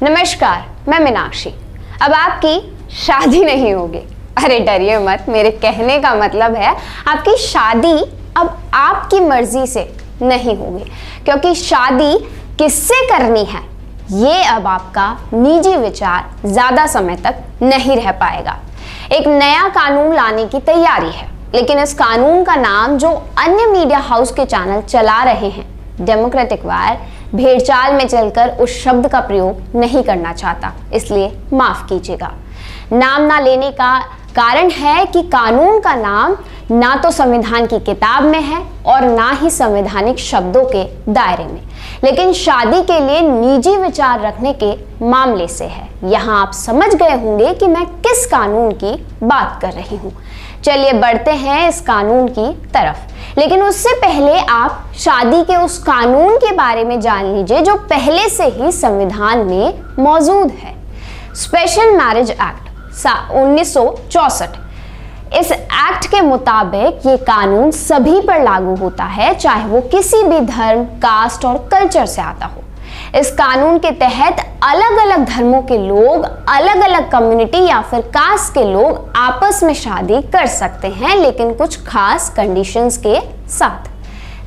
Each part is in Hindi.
नमस्कार, मैं मीनाक्षी। अब आपकी शादी नहीं होगी। अरे डरिए मत, मेरे कहने का मतलब है आपकी शादी अब आपकी मर्जी से नहीं होगी, क्योंकि शादी किससे करनी है ये अब आपका निजी विचार ज्यादा समय तक नहीं रह पाएगा। एक नया कानून लाने की तैयारी है, लेकिन इस कानून का नाम जो अन्य मीडिया हाउस के चैनल चला रहे हैं, डेमोक्रेटिक वायर, भेड़चाल में चलकर उस शब्द का प्रयोग नहीं करना चाहता, इसलिए माफ कीजिएगा। नाम ना लेने का कारण है कि कानून का नाम ना तो संविधान की किताब में है और ना ही संवैधानिक शब्दों के दायरे में, लेकिन शादी के लिए निजी विचार रखने के मामले से है। यहाँ आप समझ गए होंगे कि मैं किस कानून की बात कर रही हूँ। चलिए बढ़ते हैं इस कानून की तरफ, लेकिन उससे पहले आप शादी के उस कानून के बारे में जान लीजिए जो पहले से ही संविधान में मौजूद है। Special marriage act 1964। इस एक्ट के मुताबिक ये कानून सभी पर लागू होता है, चाहे वो किसी भी धर्म, कास्ट और कल्चर से आता हो। इस कानून के तहत अलग अलग धर्मों के लोग, अलग अलग कम्युनिटी या फिर कास्ट के लोग आपस में शादी कर सकते हैं, लेकिन कुछ खास कंडीशंस के साथ।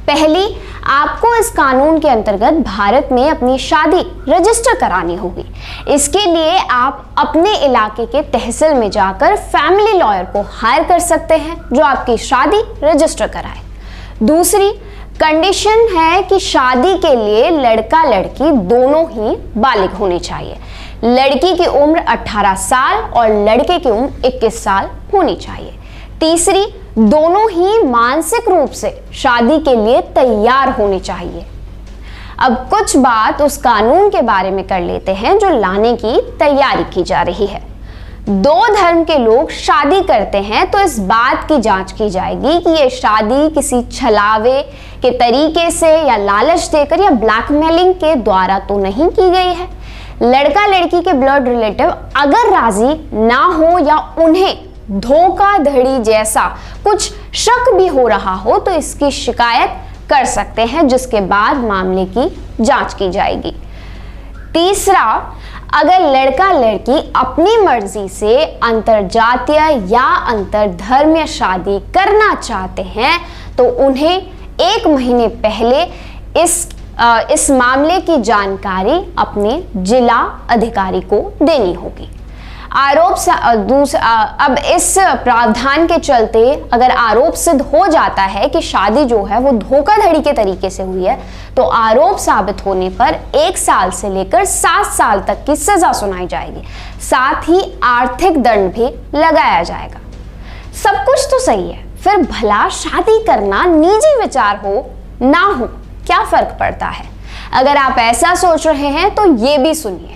पहली, आपको इस कानून के अंतर्गत भारत में अपनी शादी रजिस्टर करानी होगी। इसके लिए आप अपने इलाके के तहसील में जाकर फैमिली लॉयर को हायर कर सकते हैं जो आपकी शादी रजिस्टर कराए। दूसरी कंडीशन है कि शादी के लिए लड़का लड़की दोनों ही बालिग होनी चाहिए। लड़की की उम्र 18 साल और लड़के की उम्र 21 साल होनी चाहिए। तीसरी, दोनों ही मानसिक रूप से शादी के लिए तैयार होनी चाहिए। अब कुछ बात उस कानून के बारे में कर लेते हैं जो लाने की तैयारी की जा रही है। दो धर्म के लोग शादी करते हैं तो इस बात की जांच की जाएगी कि ये शादी किसी छलावे के तरीके से या लालच देकर या ब्लैकमेलिंग के द्वारा तो नहीं की गई है। लड़का लड़की के ब्लड रिलेटिव अगर राजी ना हो या उन्हें धोखाधड़ी जैसा कुछ शक भी हो रहा हो तो इसकी शिकायत कर सकते हैं, जिसके बाद मामले की जांच की जाएगी। तीसरा, अगर लड़का लड़की अपनी मर्जी से अंतरजातीय या अंतरधर्मीय शादी करना चाहते हैं तो उन्हें 1 महीने पहले इस मामले की जानकारी अपने जिला अधिकारी को देनी होगी। अब इस प्रावधान के चलते अगर आरोप सिद्ध हो जाता है कि शादी जो है वो धोखाधड़ी के तरीके से हुई है तो आरोप साबित होने पर 1 साल से लेकर 7 साल तक की सजा सुनाई जाएगी। साथ ही आर्थिक दंड भी लगाया जाएगा। सब कुछ तो सही है, फिर भला शादी करना निजी विचार हो ना हो क्या फर्क पड़ता है? अगर आप ऐसा सोच रहे हैं तो ये भी सुनिए।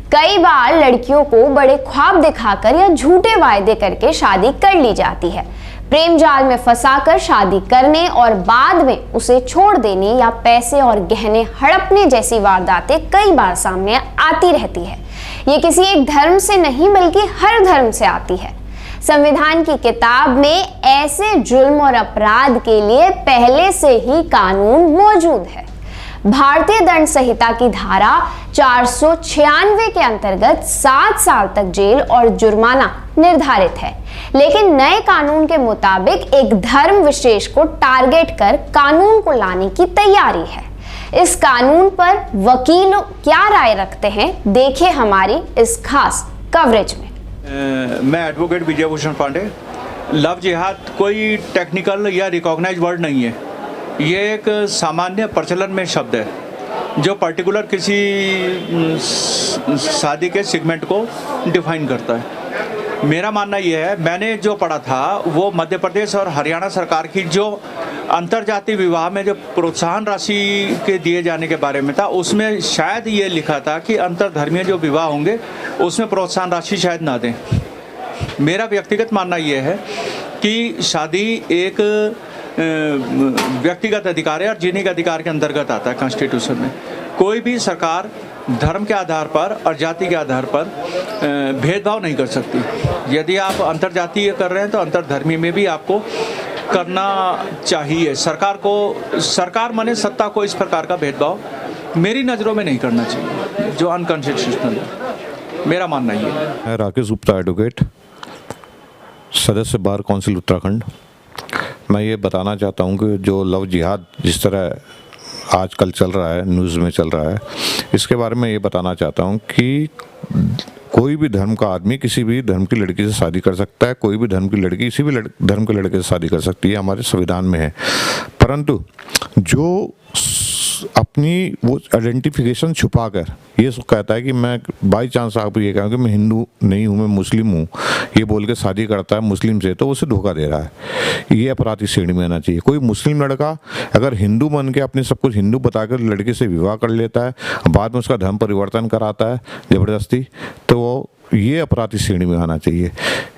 कई बार लड़कियों को बड़े ख्वाब दिखाकर या झूठे वायदे करके शादी कर ली जाती है। प्रेम जाल में फंसाकर शादी करने और बाद में उसे छोड़ देने या पैसे और गहने हड़पने जैसी वारदातें कई बार सामने आती रहती है। ये किसी एक धर्म से नहीं बल्कि हर धर्म से आती है। संविधान की किताब में ऐसे जुल्म और अपराध के लिए पहले से ही कानून मौजूद है। भारतीय दंड संहिता की धारा 496 के अंतर्गत 7 साल तक जेल और जुर्माना निर्धारित है, लेकिन नए कानून के मुताबिक एक धर्म विशेष को टारगेट कर कानून को लाने की तैयारी है। इस कानून पर वकील क्या राय रखते हैं, देखिए हमारी इस खास कवरेज में। मैं एडवोकेट विजय भूषण पांडे। लव जिहाद कोई टेक्निकल या रिकॉग्नाइज्ड वर्ड नहीं है, ये एक सामान्य प्रचलन में शब्द है जो पर्टिकुलर किसी शादी के सेगमेंट को डिफाइन करता है। मेरा मानना ये है, मैंने जो पढ़ा था वो मध्य प्रदेश और हरियाणा सरकार की जो अंतरजातीय विवाह में जो प्रोत्साहन राशि के दिए जाने के बारे में था, उसमें शायद ये लिखा था कि अंतरधर्मीय जो विवाह होंगे उसमें प्रोत्साहन राशि शायद ना दें। मेरा व्यक्तिगत मानना ये है कि शादी एक व्यक्तिगत अधिकार है और जीने के अधिकार के अंतर्गत आता है कॉन्स्टिट्यूशन में। कोई भी सरकार धर्म के आधार पर और जाति के आधार पर भेदभाव नहीं कर सकती। यदि आप अंतरजातीय कर रहे हैं तो अंतरधर्मी में भी आपको करना चाहिए। सरकार माने सत्ता को इस प्रकार का भेदभाव मेरी नज़रों में नहीं करना चाहिए, जो अनकॉन्स्टिट्यूशनल है, मेरा मानना ये है। मैं राकेश गुप्ता एडवोकेट, सदस्य बार काउंसिल उत्तराखंड। मैं ये बताना चाहता हूँ कि जो लव जिहाद जिस तरह आजकल चल रहा है, न्यूज़ में चल रहा है, इसके बारे में ये बताना चाहता हूँ कि कोई भी धर्म का आदमी किसी भी धर्म की लड़की से शादी कर सकता है, कोई भी धर्म की लड़की किसी भी धर्म के लड़के से शादी कर सकती है, हमारे संविधान में है। परंतु जो अपनी वो आइडेंटिफिकेशन छुपाकर ये कहता है कि मैं बाई चांस आप ये कहें कि मैं हिंदू नहीं हूँ, मैं मुस्लिम हूँ, ये बोल के शादी करता है मुस्लिम से, तो उसे धोखा दे रहा है। ये अपराध की श्रेणी में आना चाहिए। कोई मुस्लिम लड़का अगर हिंदू बन के अपने सब कुछ हिंदू बताकर लड़के से विवाह कर लेता है, बाद में उसका धर्म परिवर्तन कराता है ज़बरदस्ती, तो ये अपराध की श्रेणी में आना चाहिए।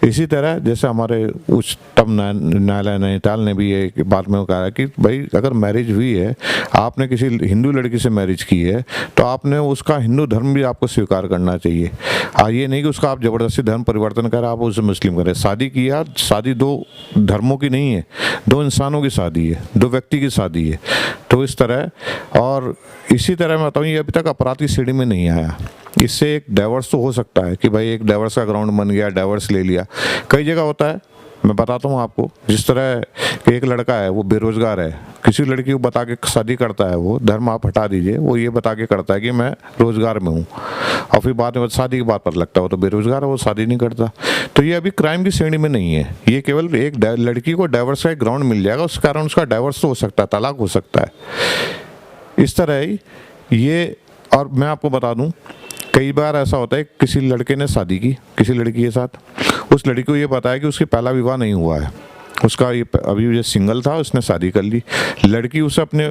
इसी तरह जैसे हमारे उच्चतम न्यायालय नैनीताल ने भी ये बात में कहा है कि भाई अगर मैरिज हुई है, आपने किसी हिंदू लड़की से मैरिज की है, तो आपने उसका हिंदू धर्म भी आपको स्वीकार करना चाहिए। ये नहीं कि उसका आप ज़बरदस्ती धर्म परिवर्तन करें, आप उसे मुस्लिम करें। शादी किया, शादी दो धर्मों की नहीं है, दो इंसानों की शादी है, दो व्यक्ति की शादी है। तो इस तरह, और इसी तरह मैं बताऊँ, ये अभी तक अपराध की श्रेणी में नहीं आया। इससे एक डाइवर्स तो हो सकता है कि भाई एक डाइवर्स का ग्राउंड बन गया, डाइवर्स ले लिया। कई जगह होता है, मैं बताता हूँ आपको, जिस तरह कि एक लड़का है, वो बेरोजगार है, किसी लड़की को बता के शादी करता है, वो धर्म आप हटा दीजिए, वो ये बता के करता है कि मैं रोजगार में हूँ, और फिर बाद में शादी की बात पर लगता है वो तो बेरोजगार है, वो शादी नहीं करता। तो ये अभी क्राइम की श्रेणी में नहीं है। ये केवल एक लड़की को डाइवर्स का एक ग्राउंड मिल जाएगा, उस कारण उसका डाइवर्स तो हो सकता है, तलाक हो सकता है। इस तरह ही ये, और मैं आपको बता दूँ, कई बार ऐसा होता है किसी लड़के ने शादी की किसी लड़की के साथ, उस लड़की को ये पता है कि उसके पहला विवाह नहीं हुआ है, उसका ये अभी जो सिंगल था उसने शादी कर ली, लड़की उसे अपने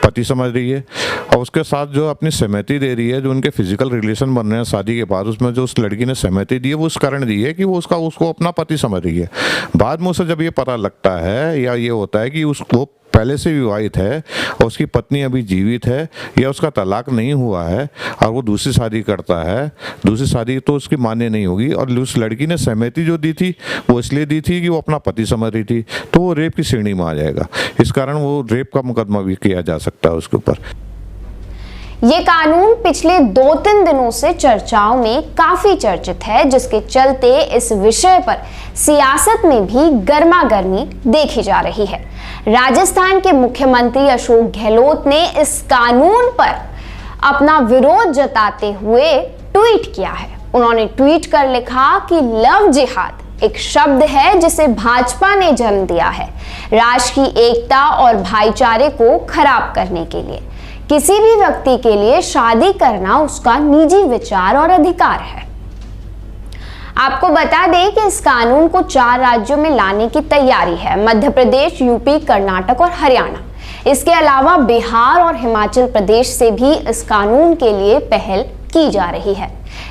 पति समझ रही है, और उसके साथ जो अपनी सहमति दे रही है, जो उनके फिजिकल रिलेशन बन रहे हैं शादी के बाद, उसमें जो उस लड़की ने सहमति दी है वो उस कारण दी है कि वो उसको अपना पति समझ रही है। बाद में उसे जब ये पता लगता है या ये होता है कि उसको पहले से विवाहित है और उसकी पत्नी अभी जीवित है, या उसका तलाक नहीं हुआ है और वो दूसरी शादी करता है, दूसरी शादी तो उसकी मान्य नहीं होगी, और उस लड़की ने सहमति जो दी थी वो इसलिए दी थी कि वो अपना पति समझ रही थी, तो वो रेप की श्रेणी में आ जाएगा। इस कारण वो रेप का मुकदमा भी किया जा सकता है उसके ऊपर। ये कानून पिछले 2-3 दिनों से चर्चाओं में काफी चर्चित है, जिसके चलते इस विषय पर सियासत में भी गर्मागर्मी देखी जा रही है। राजस्थान के मुख्यमंत्री अशोक गहलोत ने इस कानून पर अपना विरोध जताते हुए ट्वीट किया है। उन्होंने ट्वीट कर लिखा कि लव जिहाद एक शब्द है जिसे भाजपा ने जन्म दिया है, राष्ट्र की एकता और भाईचारे को खराब करने के लिए। किसी भी व्यक्ति के लिए शादी करना उसका निजी विचार और अधिकार है। आपको बता दें कि इस कानून को 4 राज्यों में लाने की तैयारी है, मध्य प्रदेश, यूपी, कर्नाटक और हरियाणा। इसके अलावा बिहार और हिमाचल प्रदेश से भी इस कानून के लिए पहल की जा रही है।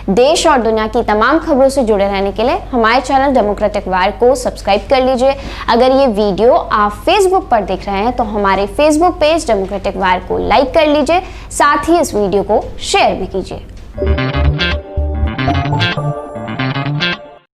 देश और दुनिया की तमाम खबरों से जुड़े रहने के लिए हमारे चैनल डेमोक्रेटिक वायर को सब्सक्राइब कर लीजिए। अगर ये वीडियो आप फेसबुक पर देख रहे हैं तो हमारे फेसबुक पेज डेमोक्रेटिक वायर को लाइक कर लीजिए, साथ ही इस वीडियो को शेयर भी कीजिए।